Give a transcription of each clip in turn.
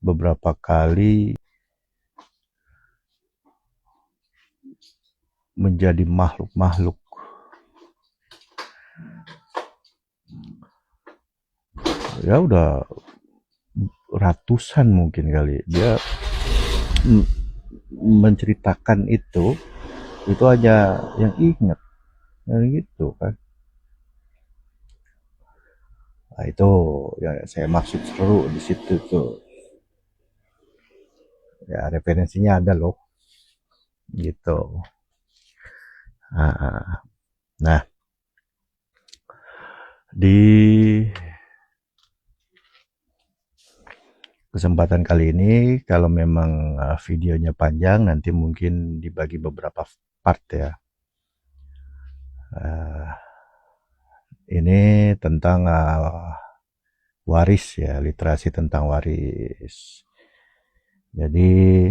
beberapa kali menjadi makhluk-makhluk ya udah ratusan mungkin kali dia menceritakan itu aja yang ingat gitu kan. Nah, itu yang saya maksud seru di situ tuh. Ya referensinya ada loh. Gitu. Nah, di kesempatan kali ini kalau memang videonya panjang nanti mungkin dibagi beberapa part ya. Ini tentang waris ya, literasi tentang waris. Jadi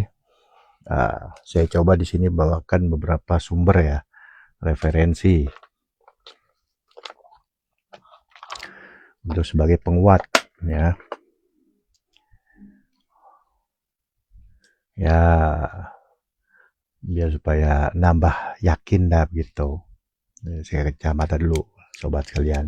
saya coba di sini bawakan beberapa sumber ya, referensi untuk sebagai penguat ya. Ya biar supaya nambah yakin dah gitu. Saya kacamata dulu sobat sekalian.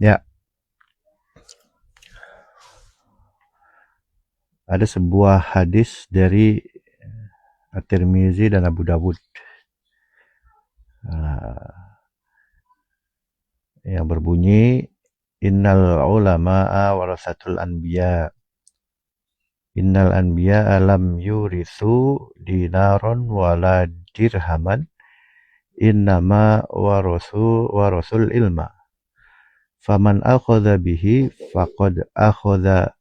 Ya, ada sebuah hadis dari At-Tirmizi dan Abu Dawud yang berbunyi innal ulama'a warasatul anbiya innal anbiya alam yurithu dinaron wala dirhaman innama warasul ilma faman akhadha bihi faqad akhadha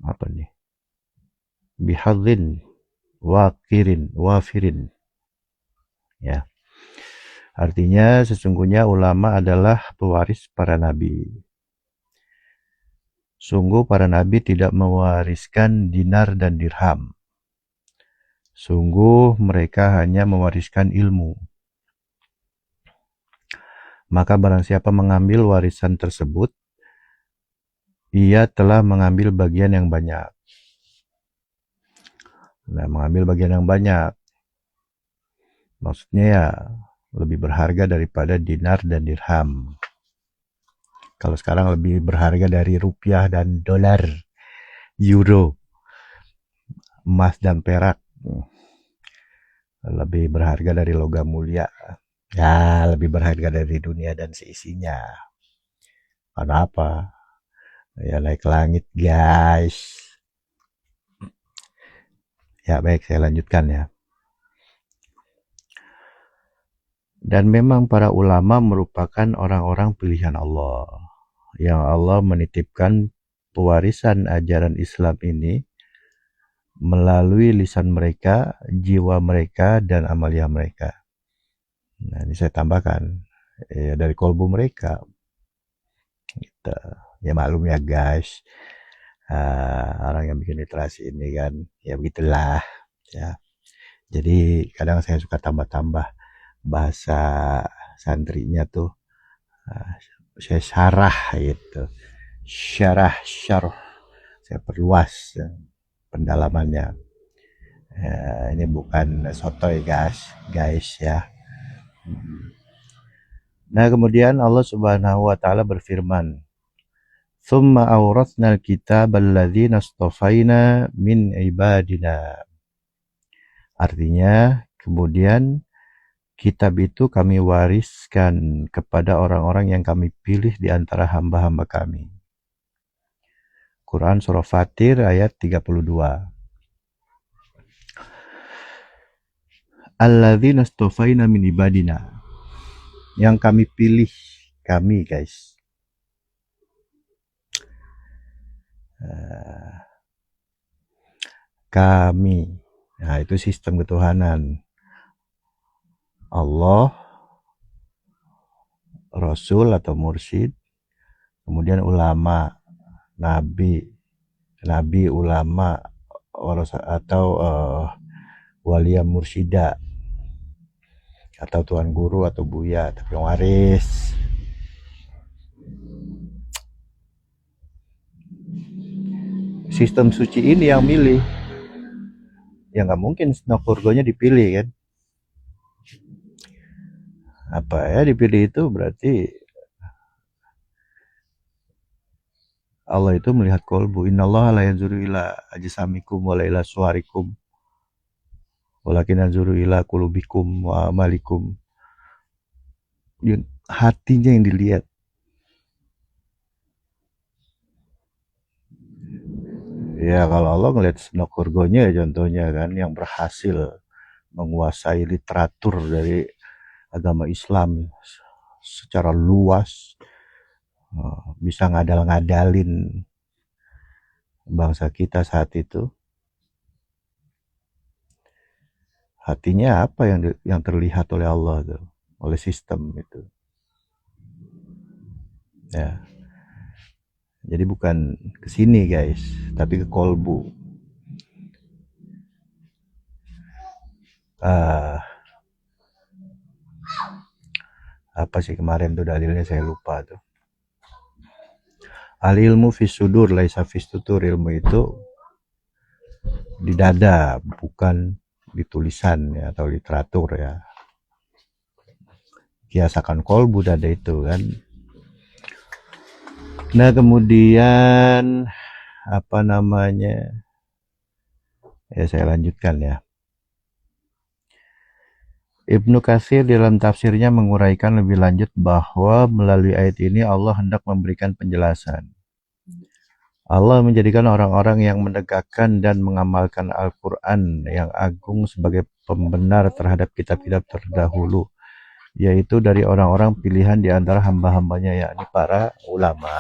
apa nih bihadzin wafirin ya. Artinya sesungguhnya ulama adalah pewaris para nabi. Sungguh para nabi tidak mewariskan dinar dan dirham. Sungguh mereka hanya mewariskan ilmu. Maka barang siapa mengambil warisan tersebut, ia telah mengambil bagian yang banyak. Nah, mengambil bagian yang banyak. Maksudnya ya lebih berharga daripada dinar dan dirham. Kalau sekarang lebih berharga dari rupiah dan dolar, euro, emas dan perak. Lebih berharga dari logam mulia. Ya, lebih berharga dari dunia dan seisinya. Karena apa? Ya naik langit, guys. Ya, baik, saya lanjutkan ya. Dan memang para ulama merupakan orang-orang pilihan Allah. Yang Allah menitipkan pewarisan ajaran Islam ini melalui lisan mereka, jiwa mereka, dan amalia mereka. Nah, ini saya tambahkan ya, dari kolbu mereka. Gitu. Ya maklum ya guys, orang yang bikin literasi ini kan, ya begitulah. Ya. Jadi kadang saya suka tambah-tambah bahasa santrinya tuh, saya syarah gitu, syarah, saya perluas pendalamannya. Ini bukan sotoy guys ya. Nah kemudian Allah Subhanahu Wa Taala berfirman, "Tsumma awrathnal kitaba alladzina astafaina min ibadina." Artinya kemudian kitab itu kami wariskan kepada orang-orang yang kami pilih di antara hamba-hamba kami. Quran Surah Fatir ayat 32. Alladzina astafaina min ibadina. Yang kami pilih, kami guys. Kami. Nah, itu sistem ketuhanan. Allah, Rasul atau Mursyid, kemudian ulama, Nabi, ulama, atau walia mursyida. atau tuan guru atau buya, tapi yang waris. Sistem suci ini yang milih, ya nggak mungkin Snowfurgonya dipilih kan. Apa ya dipilih itu berarti Allah itu melihat kolbu. Innallaha la yanzuru ila ajsamikum wa la ila suwarikum walakin yanzuru ila qulubikum wa amalikum. Hatinya yang dilihat. Ya kalau Allah ngelihat Snowfurgonya contohnya kan yang berhasil menguasai literatur dari agama Islam secara luas, bisa ngadal-ngadalin bangsa kita saat itu. Hatinya apa yang terlihat oleh Allah tuh, oleh sistem itu. Ya. Jadi bukan ke sini guys, tapi ke kolbu. Ah, apa sih kemarin tuh dalilnya saya lupa tuh. Al ilmu fis sudur laisa fis tutur. Ilmu itu di dada, bukan di tulisan ya atau literatur ya. Kiasakan kolbu dada itu kan. Nah kemudian apa namanya, ya saya lanjutkan ya. Ibnu Katsir dalam tafsirnya menguraikan lebih lanjut bahwa melalui ayat ini Allah hendak memberikan penjelasan. Allah menjadikan orang-orang yang menegakkan dan mengamalkan Al-Quran yang agung sebagai pembenar terhadap kitab-kitab terdahulu, yaitu dari orang-orang pilihan di antara hamba-hambanya, yakni para ulama.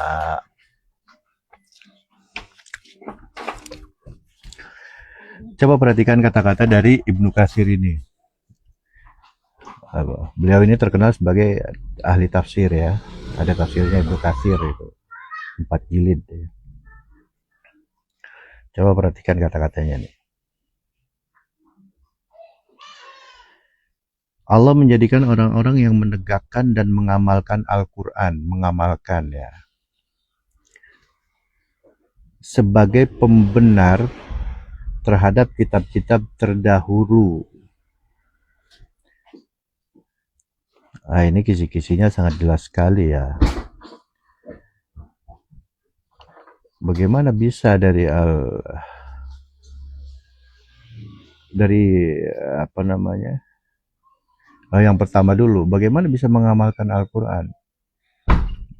Coba perhatikan kata-kata dari Ibnu Katsir ini. Beliau ini terkenal sebagai ahli tafsir ya. Ada tafsirnya Ibnu Katsir itu 4 jilid ya. Coba perhatikan kata-katanya nih. Allah menjadikan orang-orang yang menegakkan dan mengamalkan Al-Quran, mengamalkan ya, sebagai pembenar terhadap kitab-kitab terdahulu. Nah, ini kisi-kisinya sangat jelas sekali ya. Bagaimana bisa dari apa namanya? Yang pertama dulu, bagaimana bisa mengamalkan Al-Quran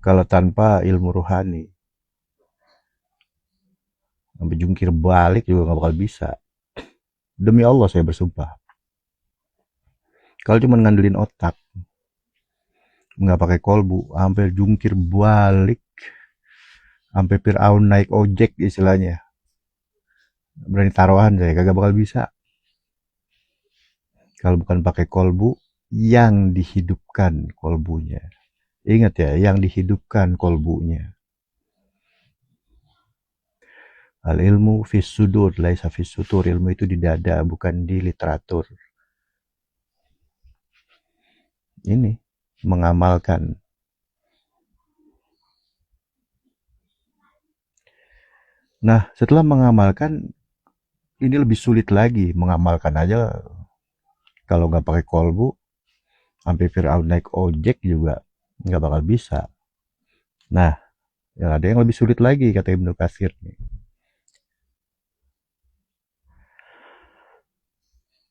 kalau tanpa ilmu ruhani? Sampai jungkir balik juga nggak bakal bisa. Demi Allah saya bersumpah. Kalau cuma ngandelin otak, nggak pakai kolbu, hampir jungkir balik, sampai Fir'aun naik ojek istilahnya. Berani taruhan saya, kagak bakal bisa. Kalau bukan pakai kolbu, yang dihidupkan kolbunya. Ingat ya, yang dihidupkan kolbunya. Al ilmu fis sudur, laisa fis sutur. Ilmu itu di dada, bukan di literatur. Ini, mengamalkan. Nah, setelah mengamalkan, ini lebih sulit lagi. Mengamalkan aja, kalau nggak pakai kolbu, sampai Fir'aun naik ojek juga nggak bakal bisa. Nah, ya ada yang lebih sulit lagi kata Ibnu Katsir nih.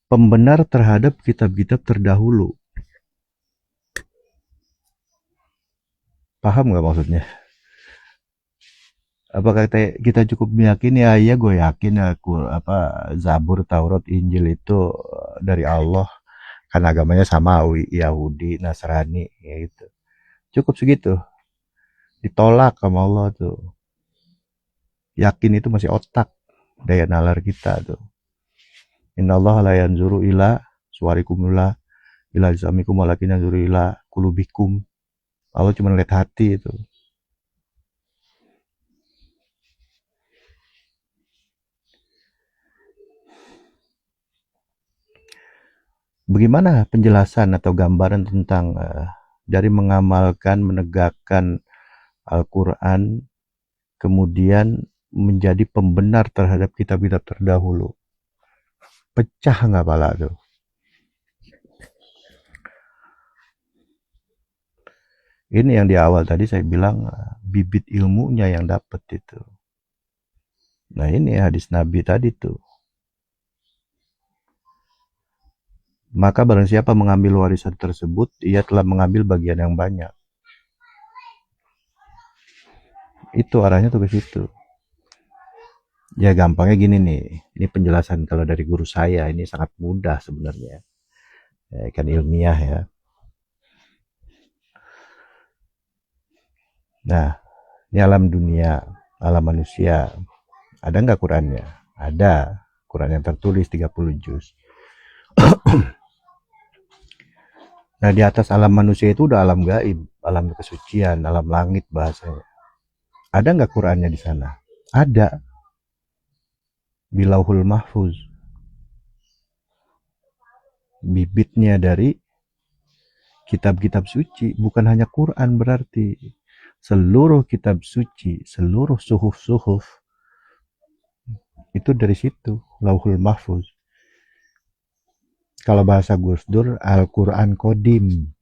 Pembenar terhadap kitab-kitab terdahulu. Paham nggak maksudnya? Apakah kita cukup meyakini ya? Iya, gue yakin aku Zabur, Taurat, Injil itu dari Allah. Kan agamanya samawi, Yahudi, Nasrani, ya gitu. Cukup segitu. Ditolak sama Allah tuh. Yakin itu masih otak, daya nalar kita tuh. Innallaha la yanzuru ila suwarikum ila jisamikum walakin yanzuru ila kulubikum. Allah cuma lihat hati itu. Bagaimana penjelasan atau gambaran tentang dari mengamalkan, menegakkan Al-Quran, kemudian menjadi pembenar terhadap kitab-kitab terdahulu? Pecah nggak pala tuh? Ini yang di awal tadi saya bilang, bibit ilmunya yang dapat itu. Nah ini hadis Nabi tadi tuh. Maka barang siapa mengambil warisan tersebut, ia telah mengambil bagian yang banyak. Itu arahnya tuh ke situ. Ya gampangnya gini nih, ini penjelasan kalau dari guru saya, ini sangat mudah sebenarnya. Ya, kan ilmiah ya. Nah, ini alam dunia, alam manusia. Ada nggak Qurannya? Ada. Quran yang tertulis 30 juz. Nah, di atas alam manusia itu udah alam gaib, alam kesucian, alam langit bahasanya. Ada nggak Qurannya di sana? Ada. Bilauhul mahfuz. Bibitnya dari kitab-kitab suci, bukan hanya Quran berarti. Seluruh kitab suci, seluruh suhuf-suhuf, itu dari situ, lauhul mahfuz. Kalau bahasa Gus Dur, Al-Quran Kodim.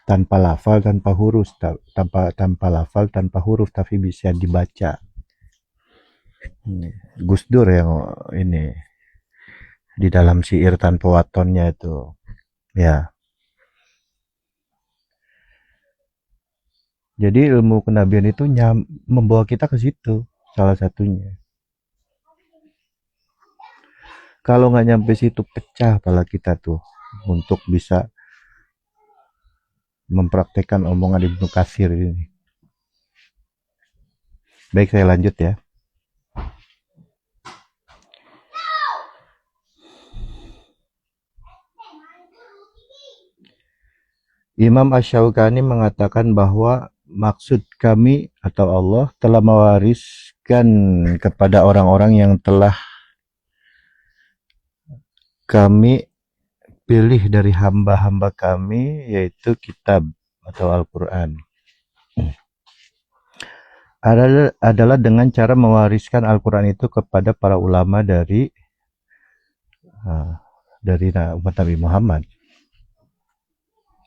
Tanpa lafal, tanpa huruf, tanpa lafal, tanpa huruf, tapi bisa dibaca. Gus Dur yang ini di dalam syair tanpa watonnya itu, ya. Jadi ilmu kenabian itu membawa kita ke situ, salah satunya. Kalau nggak nyampe situ pecah kepala kita tuh untuk bisa mempraktekkan omongan Ibnu Katsir ini. Baik, saya lanjut ya. Imam Asy-Syaukani mengatakan bahwa maksud kami atau Allah telah mewariskan kepada orang-orang yang telah kami pilih dari hamba-hamba kami, yaitu kitab atau Al-Quran. Adalah dengan cara mewariskan Al-Quran itu kepada para ulama dari umat Nabi Muhammad.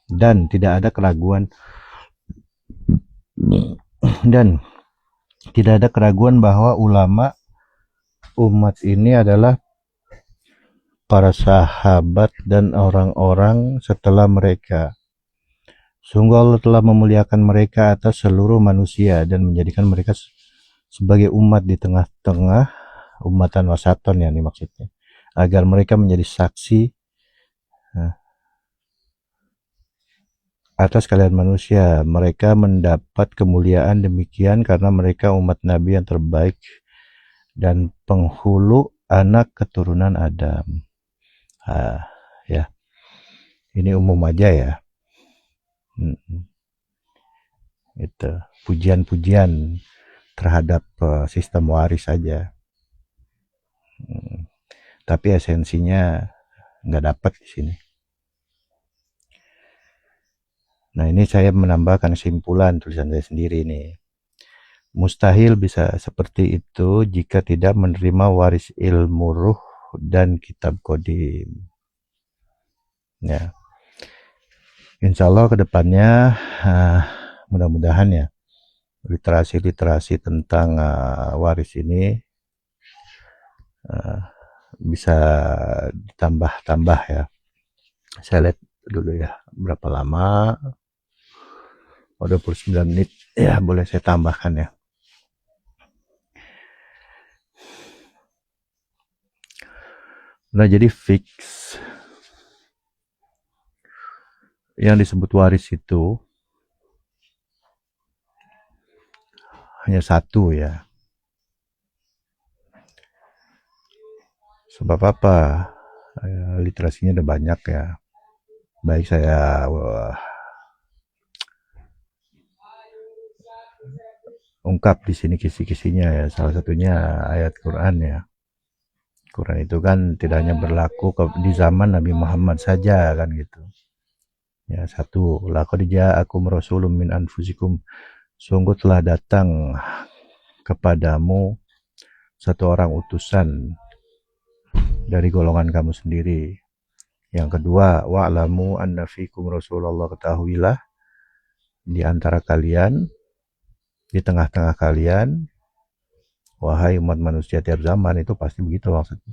Dan tidak ada keraguan bahwa ulama umat ini adalah para sahabat dan orang-orang setelah mereka. Sungguh Allah telah memuliakan mereka atas seluruh manusia dan menjadikan mereka sebagai umat di tengah-tengah umatan wasaton, ya ini maksudnya, agar mereka menjadi saksi atas kalian manusia. Mereka mendapat kemuliaan demikian karena mereka umat Nabi yang terbaik dan penghulu anak keturunan Adam. Ya, ini umum aja ya. Itu pujian-pujian terhadap sistem waris saja. Tapi esensinya nggak dapat di sini. Nah, ini saya menambahkan kesimpulan tulisan saya sendiri nih. Mustahil bisa seperti itu jika tidak menerima waris ilmu ruh dan kitab kodim. Ya, insya Allah kedepannya mudah-mudahan ya literasi tentang waris ini bisa ditambah-tambah ya. Saya lihat dulu ya berapa lama. 29 menit ya, boleh saya tambahkan ya. Nah, jadi fix yang disebut waris itu hanya satu ya. Sebab apa? Literasinya udah banyak ya. Baik, saya ungkap di sini kisi-kisinya ya. Salah satunya ayat Quran ya. Quran itu kan tidak hanya berlaku di zaman Nabi Muhammad saja kan gitu. Ya, satu, laqad ja'akum rasulun min anfusikum, sungguh telah datang kepadamu satu orang utusan dari golongan kamu sendiri. Yang kedua, wa'lamu anna fikum Rasulullah, ketahuilah di antara kalian, di tengah-tengah kalian, wahai umat manusia tiap zaman, itu pasti begitu maksudnya.